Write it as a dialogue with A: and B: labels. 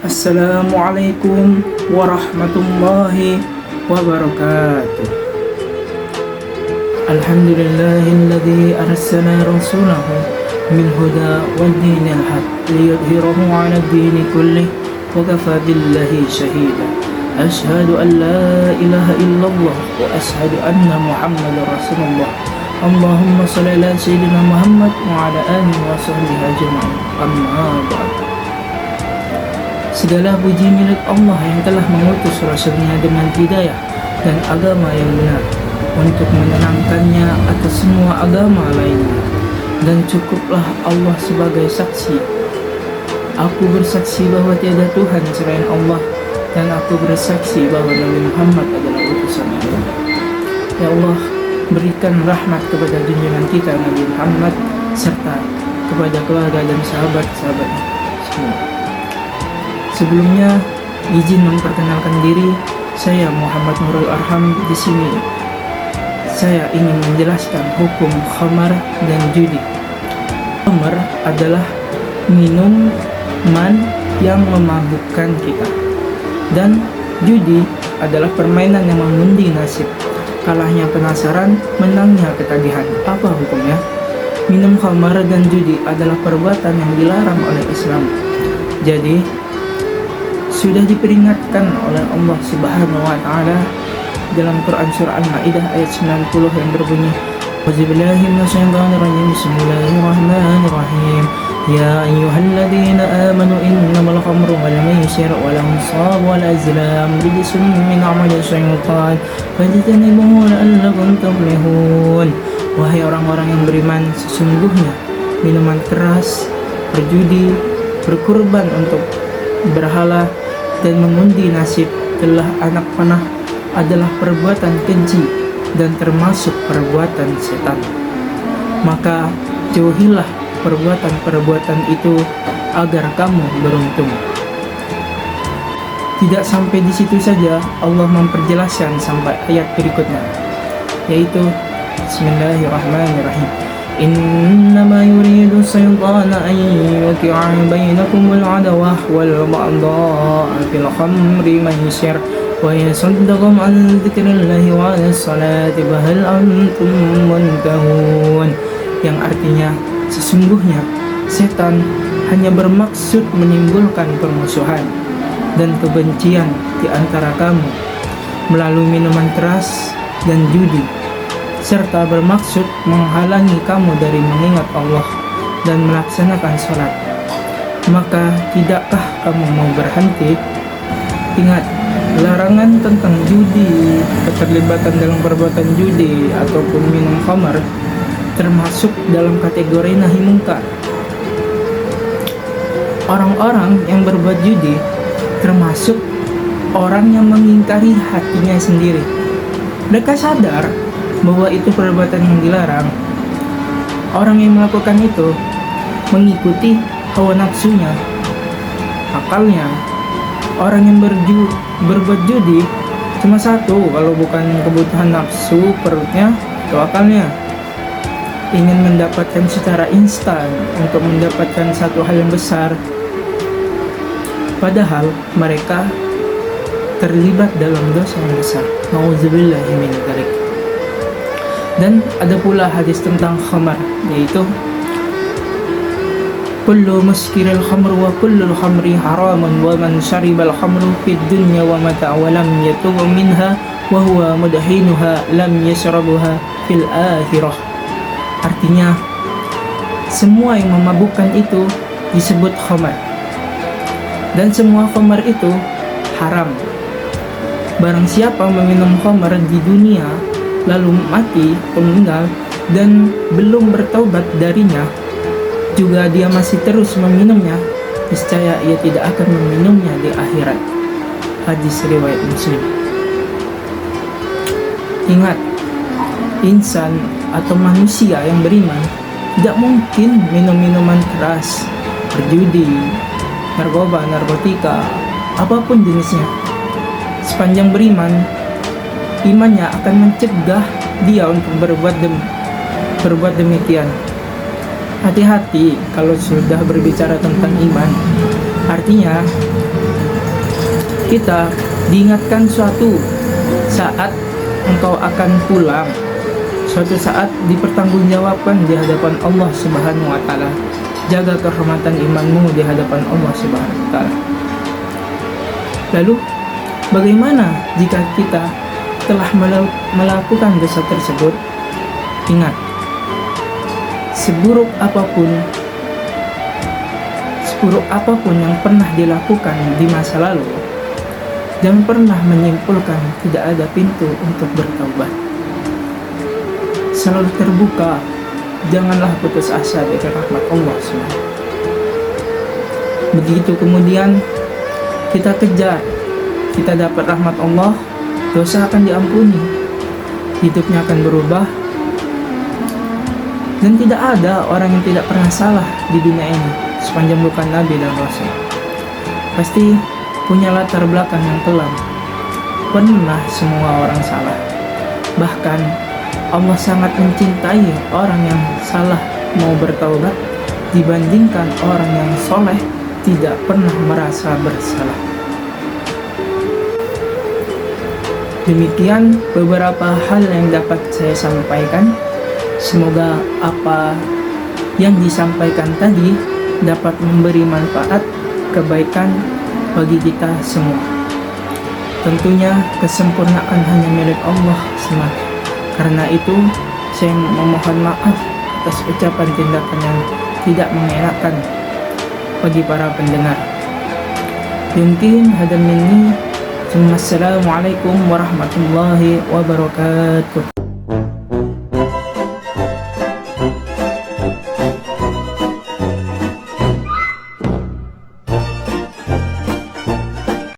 A: Assalamualaikum warahmatullahi wabarakatuh. Alhamdulillahilladzi arsala rasulahu bil huda wad dinil haq liyudhhirahu 'ala ad-dini kullih wa kafa billahi shahida. Asyhadu an la ilaha illallah wa asyhadu anna Muhammadar Rasulullah. Allahumma shalli ala sayyidina Muhammad wa ala alihi wa sahbihi ajma'in. Amma ba'd. Segala puji milik Allah yang telah mengutus Rasulnya dengan hidayah dan agama yang benar untuk menenangkannya atas semua agama lainnya. Dan cukuplah Allah sebagai saksi. Aku bersaksi bahwa tiada Tuhan selain Allah, dan aku bersaksi bahwa Nabi Muhammad adalah utusan Allah. Ya Allah, berikan rahmat kepada junjungan kita Nabi Muhammad serta kepada keluarga dan sahabat-sahabatnya semua. Sebelumnya, izin memperkenalkan diri. Saya Muhammad Nurul Arham. Di sini saya ingin menjelaskan hukum khamar dan judi. Khamar adalah minuman yang memabukkan kita, dan judi adalah permainan yang mengundi nasib. Kalahnya penasaran, menangnya ketagihan. Apa hukumnya? Minum khamar dan judi adalah perbuatan yang dilarang oleh Islam. Jadi sudah diperingatkan oleh Allah Subhanahu wa taala dalam Quran surah Al-Maidah ayat 90 yang berbunyi, Auzubillahi minasyaitonir rajim. Bismillahirrahmanirrahim. Ya ayyuhalladzina amanu innamal khamru wal maisir wal ansab wal azlam rijsun min amali syaitan fajtanibuhu la'allakum tuflihun. Wahai orang-orang yang beriman, sesungguhnya minuman keras, berjudi, berkurban untuk berhala, dan mengundi nasib telah anak panah adalah perbuatan keji dan termasuk perbuatan setan. Maka jauhilah perbuatan-perbuatan itu agar kamu beruntung. Tidak sampai di situ saja, Allah memperjelaskan sampai ayat berikutnya, yaitu Bismillahirrahmanirrahim. Innama yuridu syaitan an yuqi'a bainakumul adawah wal baghdha'a fil khamri maisir wa yasuddakum an dzikrillahi wa as-salati fa hal antum muntahun. Yang artinya, sesungguhnya setan hanya bermaksud menimbulkan permusuhan dan kebencian di antara kamu melalui minuman keras dan judi, serta bermaksud menghalangi kamu dari mengingat Allah dan melaksanakan sholat. Maka tidakkah kamu mau berhenti? Ingat, larangan tentang judi, keterlibatan dalam perbuatan judi ataupun minum khamar termasuk dalam kategori nahi mungkar. Orang-orang yang berbuat judi termasuk orang yang mengingkari hatinya sendiri. Mereka sadar bahwa itu perbuatan yang dilarang. Orang yang melakukan itu mengikuti hawa nafsunya, akalnya. Orang yang berbuat judi cuma satu, kalau bukan kebutuhan nafsu perutnya atau akalnya, ingin mendapatkan secara instan untuk mendapatkan satu hal yang besar, padahal mereka terlibat dalam dosa yang besar. Nauzubillahi min dzalik. Dan ada pula hadis tentang khamar, yaitu kullu muskiril khamr wa kullul khamri haramun wa man syaribal khamru fid dunya wa mata wa lam yatub minha wa huwa mudhinuha lam yashrabuha fil akhirah. Artinya, semua yang memabukkan itu disebut khamar, dan semua khamar itu haram. Barang siapa meminum khamar di dunia lalu mati atau meninggal dan belum bertaubat darinya, juga dia masih terus meminumnya, niscaya ia tidak akan meminumnya di akhirat. Hadis riwayat Muslim. Ingat, insan atau manusia yang beriman tidak mungkin minum minuman keras, berjudi, narkoba, narkotika, apapun jenisnya. Sepanjang beriman, imannya akan mencegah dia untuk berbuat demikian. Hati-hati kalau sudah berbicara tentang iman. Artinya kita diingatkan suatu saat engkau akan pulang, suatu saat dipertanggungjawabkan di hadapan Allah Subhanahu wa taala. Jaga kehormatan imanmu di hadapan Allah Subhanahu wa taala. Lalu bagaimana jika kita telah melakukan dosa tersebut? Ingat, seburuk apapun yang pernah dilakukan di masa lalu, jangan pernah menyimpulkan tidak ada pintu untuk bertaubat. Selalu terbuka, janganlah putus asa dengan rahmat Allah SWT. Begitu kemudian kita kejar, kita dapat rahmat Allah, dosa akan diampuni, hidupnya akan berubah, dan tidak ada orang yang tidak pernah salah di dunia ini sepanjang bukan Nabi dan Rasul. Pasti punya latar belakang yang kelam. Pernah semua orang salah. Bahkan Allah sangat mencintai orang yang salah mau bertaubat dibandingkan orang yang soleh tidak pernah merasa bersalah. Demikian beberapa hal yang dapat saya sampaikan. Semoga apa yang disampaikan tadi dapat memberi manfaat, kebaikan bagi kita semua. Tentunya kesempurnaan hanya milik Allah semata. Karena itu saya memohon maaf atas ucapan tindakan yang tidak mengenakan bagi para pendengar. Mungkin hada minni. Assalamualaikum warahmatullahi wabarakatuh.